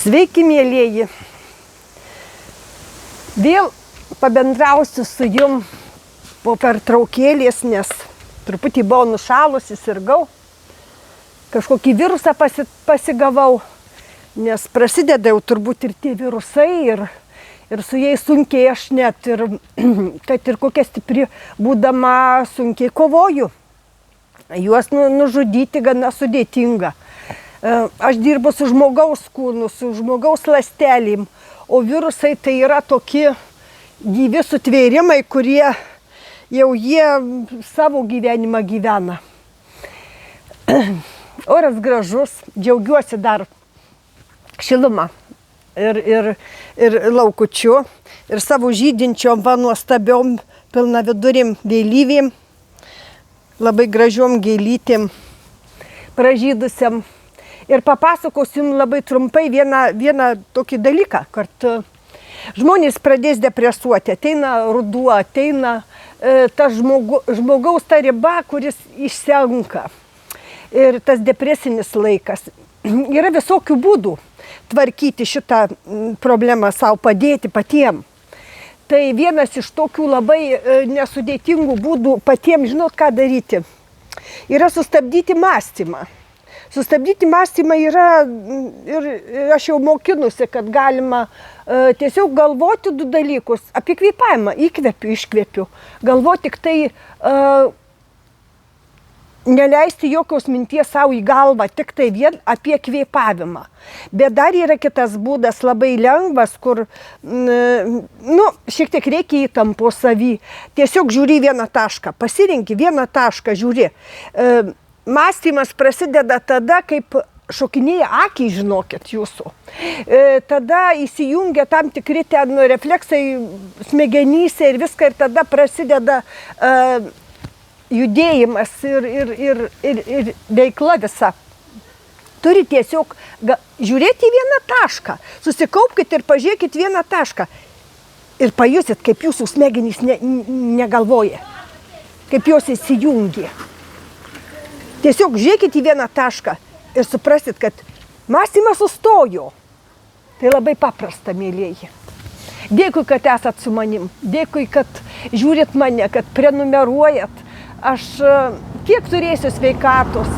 Sveiki, mielieji. Vėl pabendrausiu su jum po pertraukėlės, nes truputį buvau nušalusi, sirgau. Kažkokį virusą pasigavau, nes prasideda jau turbūt ir tie virusai, ir su jais sunkiai aš net, kad ir kokia stipri būdama, sunkiai kovoju. Juos nužudyti gana sudėtinga. Aš dirbu su žmogaus kūnu, su žmogaus ląstelėm, o virusai tai yra tokie gyvi sutvėrimai, kurie jau jie savo gyvenimą gyvena. Oras gražus, džiaugiuosi dar šilumą ir laukučiu, ir savo žydinčiom, nuostabiom, pilnavidurim vėlyvėm, labai gražiom gėlytėm, pražydusiam. Ir papasakosiu jums labai trumpai vieną tokį dalyką, kad žmonės pradės depresuoti, ateina ruduo, ateina tas žmogaus ta riba, kuris išsenka. Ir tas depresinis laikas. Yra visokių būdų tvarkyti šitą problemą savo, padėti patiem. Tai vienas iš tokių labai nesudėtingų būdų patiem, žinot, ką daryti, yra sustabdyti mąstymą. Sustabdyti mąstymą yra, ir aš jau mokinusi, kad galima tiesiog galvoti du dalykus. Apie kvėpavimą, įkvepiu, iškvepiu. Galvoti tik tai, neleisti jokios minties savo į galvą, tik tai vien apie kvėpavimą. Bet dar yra kitas būdas, labai lengvas, kur, šiek tiek reikia įtampos savy. Tiesiog žiūri vieną tašką, pasirinki vieną tašką, žiūri. Mąstymas prasideda tada, kaip šokinėja akiai, žinokit, jūsų. Tada įsijungia tam tikri ten refleksai smegenyse ir viską, ir tada prasideda judėjimas ir veikla visa. Turi tiesiog žiūrėti į vieną tašką, susikaupkite ir pažiūrėkit vieną tašką. Ir pajusit, kaip jūsų smegenys negalvoja, kaip jos įsijungia. Tiesiog žiūrėkit į vieną tašką ir suprasit, kad mąstymas sustojo. Tai labai paprasta, mielieji. Dėkui, kad esat su manim. Dėkui, kad žiūrit mane, kad prenumeruojat. Aš kiek turėsiu sveikatos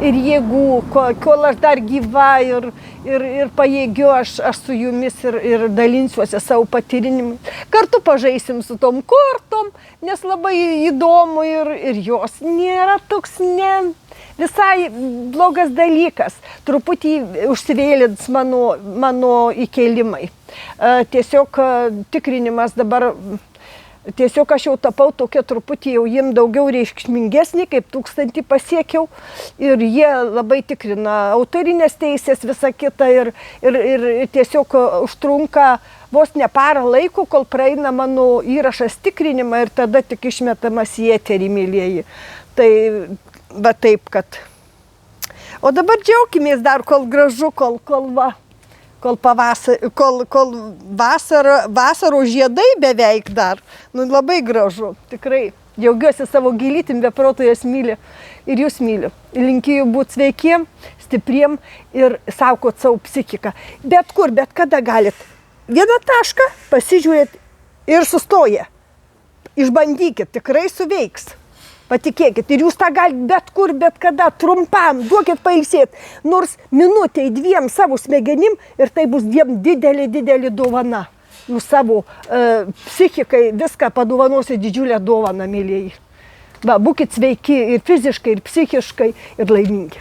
ir jėgų, kol aš dar gyva ir pajėgiu, aš su jumis ir dalinsiuosi savo patyrinimais. Kartu pažaisim su tom kortom, nes labai įdomu ir jos nėra toks visai blogas dalykas. Truputį užsivėlins mano įkėlimai. Tiesiog tikrinimas dabar, tiesiog aš jau tapau tokia truputį jau jiem daugiau reikšmingesnį, kaip 1000 pasiekiau. Ir jie labai tikrina autorinės teisės, visą kitą. Ir tiesiog užtrunka vos ne parą laiko, kol praeina mano įrašas tikrinimą ir tada tik išmetamas į eterį, mielieji. Tai va taip, kad. O dabar džiaukimės dar, kol gražu, kol vasaro žiedai beveik dar. Labai gražu, tikrai. Džiaugiuosi savo gėlytim, beproto jas myliu ir jūs myliu. Linkiu būti sveikiem, stipriem ir saugot savo psichiką. Bet kur, bet kada galit. Vieną tašką pasižiūrėt ir sustoja. Išbandykit, tikrai suveiks. Patikėkit, ir jūs tą galite bet kur, bet kada, trumpam, duokit pailsėti, nors minutei, 2 savo smegenim ir tai bus didelė dovana. Jūs savo psichikai viską padovanosi didžiulę dovaną, mylėjai. Būkit sveiki ir fiziškai, ir psichiškai, ir laimingi.